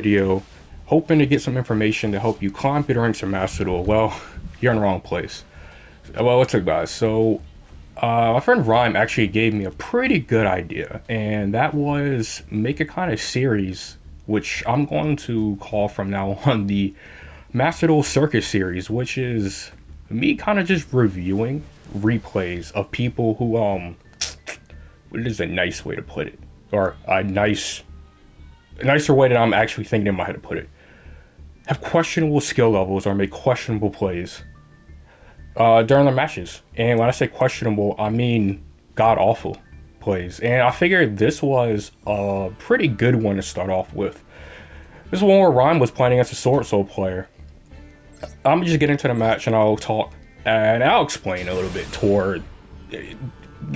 video hoping to get some information to help you climb through the ranks of Master Duel. Well, you're in the wrong place. Well, what's up, guys? So, my friend Rhyme actually gave me a pretty good idea, and that was make a kind of series, which I'm going to call from now on the Master Duel Circus Series, which is me kind of just reviewing replays of people who, what is a nice way to put it? Or a nicer way that I'm actually thinking in my head to put it. Have questionable skill levels or make questionable plays during the matches. And when I say questionable, I mean god awful plays. And I figured this was a pretty good one to start off with. This is one where Rhyme was playing against a Swordsoul player. I'm gonna just get into the match and I'll talk and I'll explain a little bit toward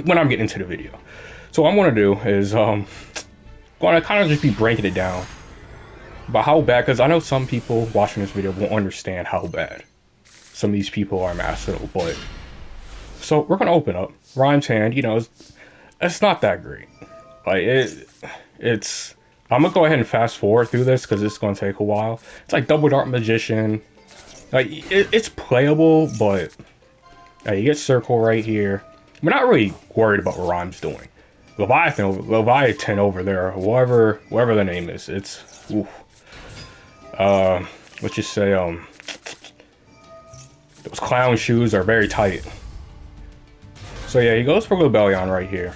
when I'm getting into the video. So what I'm gonna do is gonna kind of just be breaking it down about how bad, because I know some people watching this video won't understand how bad some of these people are Master Duel, but so we're gonna open up Rhyme's hand. You know, it's not that great. Like it's I'm gonna go ahead and fast forward through this because it's gonna take a while. It's like Double Dark Magician. Like it's playable, but you get Circle right here. We're not really worried about what Rhyme's doing. Leviathan over there, whatever the name is. It's oof. Let's just say those clown shoes are very tight. So yeah, he goes for Lebellion right here.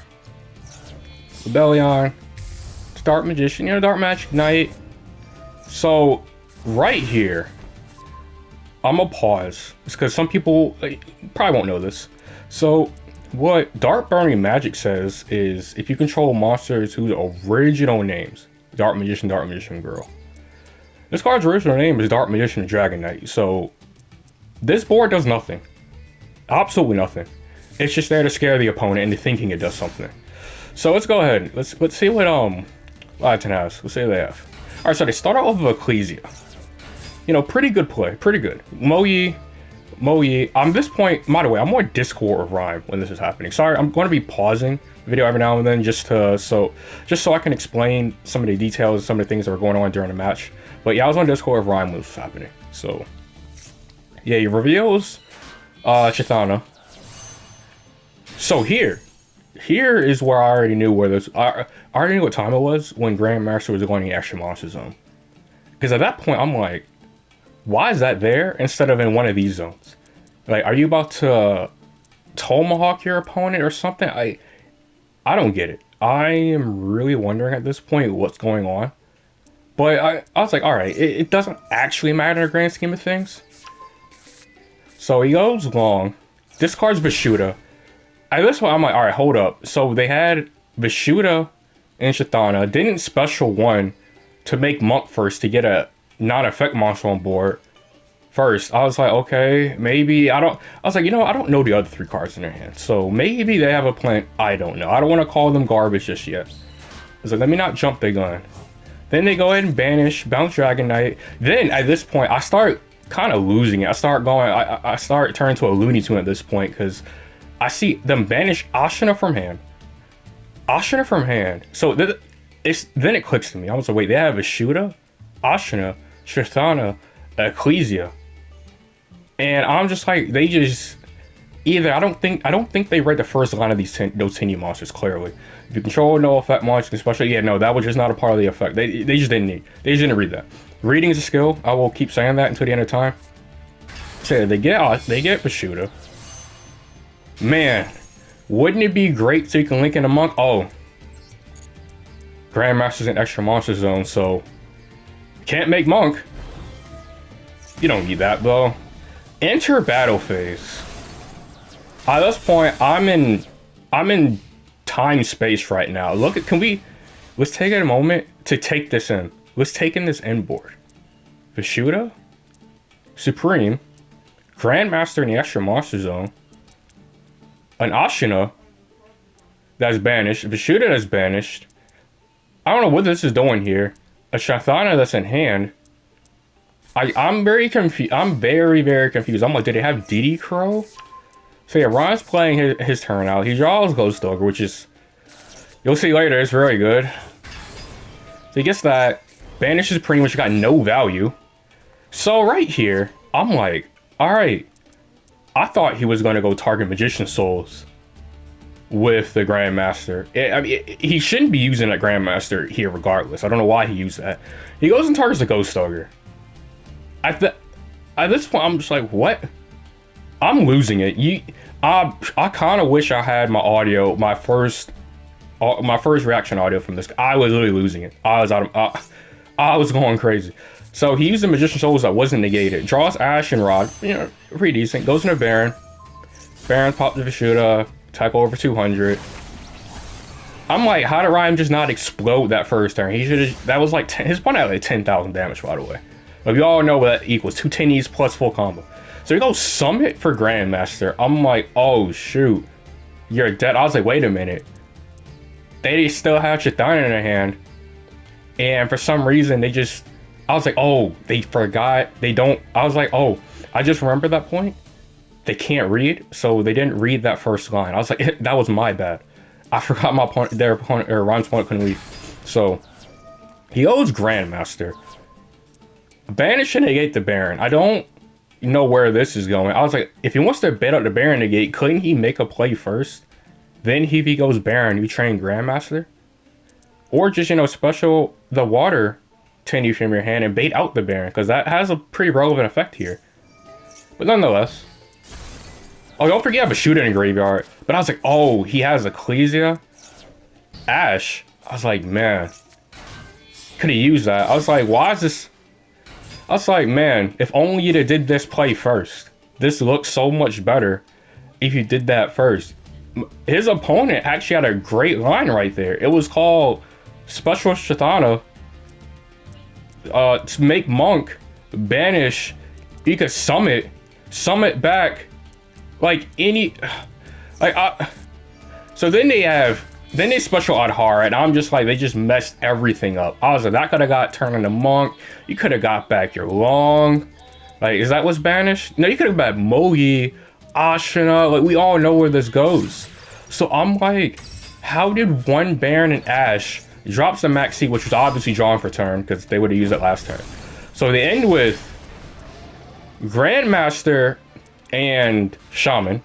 Lebellion, Dark Magician, you know, Dark Magic Knight. So right here, I'm gonna pause. It's because some people probably won't know this. So what Dark Burning Magic says is if you control monsters whose original names, Dark Magician Girl. This card's original name is Dark Magician Dragon Knight. So this board does nothing. Absolutely nothing. It's just there to scare the opponent into thinking it does something. So let's go ahead. Let's see what Leviathan has. Let's see what they have. Alright, so they start out with Ecclesia. You know, pretty good play. Pretty good. Moyi. On this point, by the way, I'm more Discord with Rhyme when this is happening. Sorry, I'm going to be pausing the video every now and then just so I can explain some of the details, some of the things that were going on during the match. But yeah, I was on Discord with Rhyme when this was happening. So yeah, he reveals Chithana. So here is where I already knew where this. I already knew what time it was when Grandmaster was going to the Extra Monster Zone. Because at that point, I'm like, why is that there instead of in one of these zones? Like, are you about to tomahawk your opponent or something? I don't get it. I am really wondering at this point what's going on. But I was like, all right, it doesn't actually matter in the grand scheme of things. So he goes long, discards Vishuda. At this point, I'm like, all right, hold up. So they had Vishuda and Chithana, didn't special one to make Monk first to get a non-effect monster on board first. I was like, okay, maybe I was like, you know, I don't know the other three cards in their hand, so maybe they have a plan. I don't know. I don't want to call them garbage just yet. I was like, let me not jump the gun. Then they go ahead and banish, bounce Dragon Knight. Then at this point, I start kind of losing it. I start turning to a Looney Tune at this point because I see them banish Ashina from hand. So then it clicks to me. I was like, wait, they have a Vishuda, Ashina, Chithana, Ecclesia, and I'm just like, they just either I don't think they read the first line of those 10 monsters clearly. If you control no effect monsters, especially, yeah, no, that was just not a part of the effect. They just didn't read that. Reading is a skill. I will keep saying that until the end of time. So they get Vishuda. Man, wouldn't it be great so you can link in a Monk? Oh, Grandmaster's in Extra Monster Zone, so can't make Monk. You don't need that though. Enter battle phase. At this point, I'm in time space right now. Let's take a moment to take this in. Let's take in this end board. Vishuda, Supreme, Grandmaster in the Extra Monster Zone, an Ashina that's banished, Vishuda that's banished. I don't know what this is doing here. A Chithana that's in hand. I'm very confused. I'm very, very confused. I'm like, did they have DD Crow? So yeah, Ron's playing his turn out. He draws Ghost Ogre, which is, you'll see later, it's very good. So he gets that. Banish is pretty much got no value. So right here, I'm like, alright. I thought he was going to go target Magician Souls with the Grandmaster. I mean, he shouldn't be using that Grandmaster here regardless. I don't know why he used that. He goes and targets the Ghost Ogre. At this point, I'm just like, what? I'm losing it. I kind of wish I had my audio, my first reaction audio from this. I was literally losing it. I was going crazy. So he used the Magician Souls that wasn't negated. Draws Ash and Rod, you know, pretty decent. Goes into Baron. Baron's popped the Vishuda, typo over 200. I'm like, how did Rhyme just not explode that first turn? He should have. That was like his opponent had like 10,000 damage, by the way. But we all know what that equals. 2 10Es plus full combo. So he goes Summit for Grandmaster. I'm like, oh shoot, you're dead. I was like, wait a minute. They still have Chithana in their hand, and for some reason they just. I was like, oh, they forgot. They don't. I was like, oh, I just remember that point. They can't read, so they didn't read that first line. I was like, that was my bad. I forgot my opponent, their opponent, or Rhyme's opponent couldn't read. So he owes Grandmaster. Banish and negate the Baron. I don't know where this is going. I was like, if he wants to bait out the Baron negate, couldn't he make a play first? Then if he goes Baron, you train Grandmaster? Or just, you know, special the water 10 from your hand and bait out the Baron, because that has a pretty relevant effect here. But nonetheless. Oh, don't forget I have a shooter in graveyard. But I was like, oh, he has Ecclesia. Ash. I was like, man. Could have used that. I was like, why is this? I was like, man, if only you did this play first. This looks so much better if you did that first. His opponent actually had a great line right there. It was called Special Chithana. To make Monk, Banish, you could summit back, like any, like so then they special Adhara, and I'm just like, they just messed everything up. I was like, that could have got turned into Monk. You could have got back your Long. Like, is that what's banished? No, you could have got Mogi, Ashina. Like, we all know where this goes. So I'm like, how did one Baron and Ash drops the Maxi, which was obviously drawn for turn because they would have used it last turn. So they end with Grandmaster and Shaman,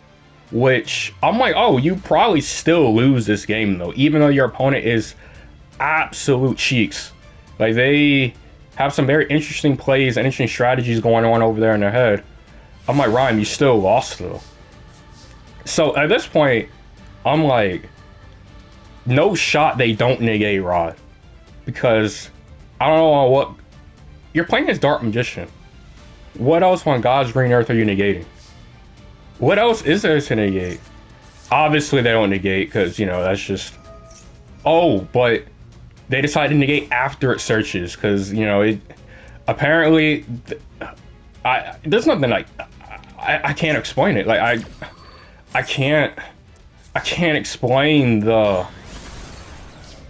which I'm like, oh, you probably still lose this game though, even though your opponent is absolute cheeks. Like, they have some very interesting plays and interesting strategies going on over there in their head. I'm like, Rhyme, you still lost though. So at this point, I'm like, no shot they don't negate Rod, because I don't know what you're playing as Dark Magician. What else on God's green earth are you negating? What else is there to negate? Obviously they don't negate because, you know, that's just, oh, but they decided to negate after it searches because, you know, it apparently there's nothing like I can't explain it. Like I can't explain the.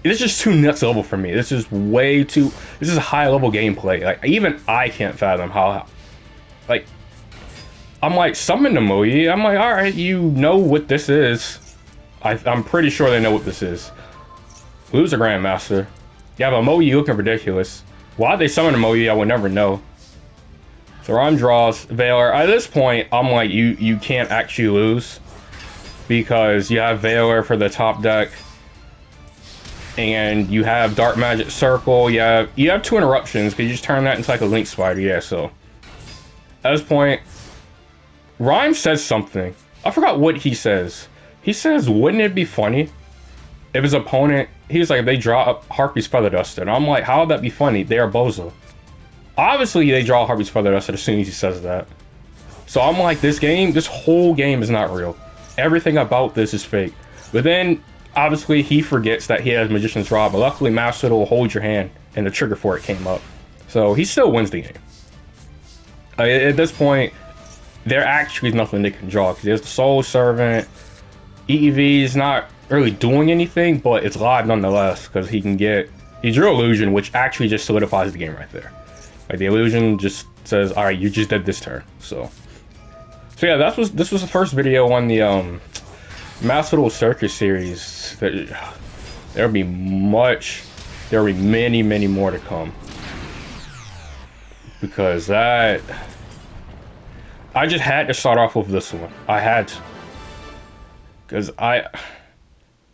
It's just too next level for me. This is way too. This is a high level gameplay. Like, even I can't fathom how. Like, I'm like, summon the Moyi. I'm like, all right, you know what this is. I'm pretty sure they know what this is. Lose a Grandmaster. You have a Moyi looking ridiculous. Why they summon a Moyi, I would never know. So Rhyme draws Veiler. At this point, I'm like, you can't actually lose, because you have Veiler for the top deck. And you have Dark Magic Circle. You have 2 interruptions, because you just turn that into like a Link Spider. Yeah, so at this point, Rhyme says something. I forgot what he says. He says, wouldn't it be funny if his opponent, he's like, they draw up Harpy's Feather Duster. And I'm like, how would that be funny? They are Bozo. Obviously, they draw Harpy's Feather Duster as soon as he says that. So I'm like, this whole game is not real. Everything about this is fake. But then, obviously, he forgets that he has Magician's Rod, but luckily Master Duel will hold your hand, and the trigger for it came up. So he still wins the game. At this point, there actually is nothing they can draw, because there's the Soul Servant. EEV is not really doing anything, but it's live nonetheless, because he drew Illusion, which actually just solidifies the game right there. Like, the Illusion just says, alright, you just did this turn. So yeah, this was the first video on the Master Duel Circus Series. There'll be many more to come. because that I just had to start off with this one. I had to, because I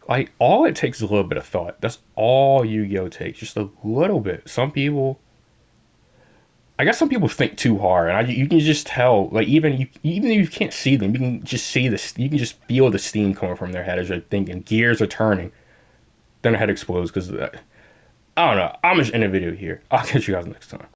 like all it takes is a little bit of thought. That's all Yu-Gi-Oh takes, just a little bit. Some people, I guess, some people think too hard, and you can just tell. Like even if you can't see them, you can just see this. You can just feel the steam coming from their head as they're thinking. Gears are turning. Then their head explodes because I don't know. I'm just in a video here. I'll catch you guys next time.